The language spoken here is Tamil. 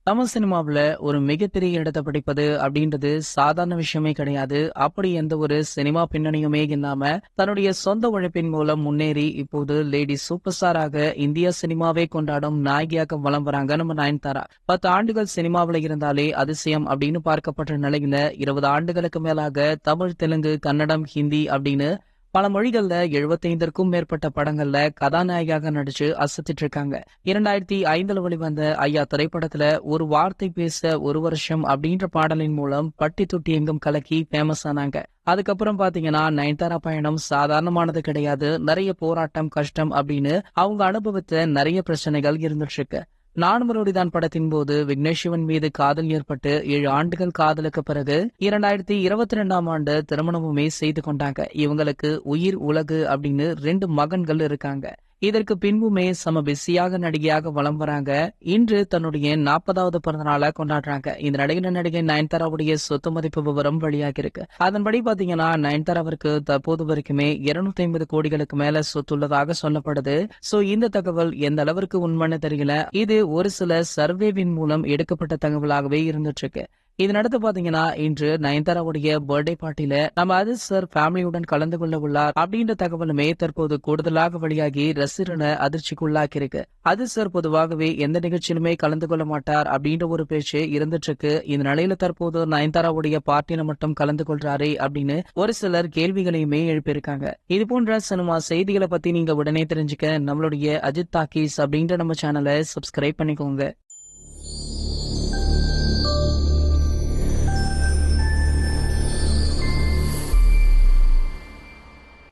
தமிழ் சினிமாவுல ஒரு மிகப்பெரிய இடத்தை பிடிப்பது அப்படின்றது சாதாரண விஷயமே கிடையாது. அப்படி எந்த ஒரு சினிமா பின்னணியுமே இல்லாம தன்னுடைய சொந்த உழைப்பின் மூலம் முன்னேறி இப்போது லேடி சூப்பர் ஸ்டாராக இந்திய சினிமாவே கொண்டாடும் நாயகியாக வலம் வராங்க நம்ம நயன்தாரா. 10 ஆண்டுகள் சினிமாவில் இருந்தாலே அதிசயம் அப்படின்னு பார்க்கப்பட்ட நிலையில 20 ஆண்டுகளுக்கு மேலாக தமிழ், தெலுங்கு, கன்னடம், ஹிந்தி அப்படின்னு பல மொழிகள்ல 75ற்கும் மேற்பட்ட படங்கள்ல கதாநாயகியாக நடிச்சு அசத்திட்டு இருக்காங்க. 2005 வெளிவந்த ஐயா திரைப்படத்துல ஒரு வார்த்தை பேச ஒரு வருஷம் அப்படின்ற பாடலின் மூலம் பட்டி தொட்டி எங்கும் கலக்கி ஃபேமஸ் ஆனாங்க. அதுக்கப்புறம் பாத்தீங்கன்னா நயன்தாரா பயணம் சாதாரணமானது கிடையாது. நிறைய போராட்டம், கஷ்டம் அப்படின்னு அவங்க அனுபவத்துல நிறைய பிரச்சனைகள் இருந்துட்டு இருக்கு. நானும் ஒருவன்தான் படத்தின் போது விக்னேஷ் சிவன் மீது காதல் ஏற்பட்டு 7 ஆண்டுகள் காதலுக்கு பிறகு 2022ஆம் ஆண்டு திருமணமுமே செய்து கொண்டாங்க. இவங்களுக்கு உயிர் உலகு அப்படின்னு 2 மகன்கள் இருக்காங்க. இதற்கு பின்புமே சம பிஸியாக நடிகையாக வலம் வராங்க. இன்று தன்னுடைய 40வது பிறந்த நாளை கொண்டாடுறாங்க. இந்த நடிகை நயன்தாராவுடைய சொத்து மதிப்பு விவரம் வெளியாகி இருக்கு. அதன்படி பாத்தீங்கன்னா நயன்தாராவிற்கு தற்போது வரைக்குமே 250 கோடிகளுக்கு மேல சொத்துள்ளதாக சொல்லப்படுது. சோ இந்த தகவல் எந்த அளவிற்கு உண்மைன்னு தெரியல. இது ஒரு சில சர்வேவின் மூலம் எடுக்கப்பட்ட தகவலாகவே இருந்துட்டு இருக்கு. இதனடுத்து பாத்தீங்கன்னா இன்று நயன்தாராவுடைய பர்த்டே பார்ட்டியில நம்ம அஜித் சார் ஃபேமிலியுடன் கலந்து கொள்ள உள்ளார் அப்படின்ற தகவலுமே தற்போது கூடுதலாக வெளியாகி ரசிகர்களை அதிர்ச்சிக்குள்ளாக்கி இருக்கு. அஜித் சார் பொதுவாகவே எந்த நிகழ்ச்சியிலுமே கலந்து கொள்ள மாட்டார் அப்படின்ற ஒரு பேச்சு இருந்துட்டு இருக்கு. இந்த நிலையில தற்போது நயன்தாராவுடைய பார்ட்டியில மட்டும் கலந்து கொள்றாரே அப்படின்னு ஒரு சிலர் கேள்விகளையுமே எழுப்பியிருக்காங்க. இது போன்ற சினிமா செய்திகளை பத்தி நீங்க உடனே தெரிஞ்சுக்க நம்மளுடைய அஜித் டாக்கீஸ் அப்படின்ற நம்ம சேனலை சப்ஸ்கிரைப் பண்ணிக்கோங்க.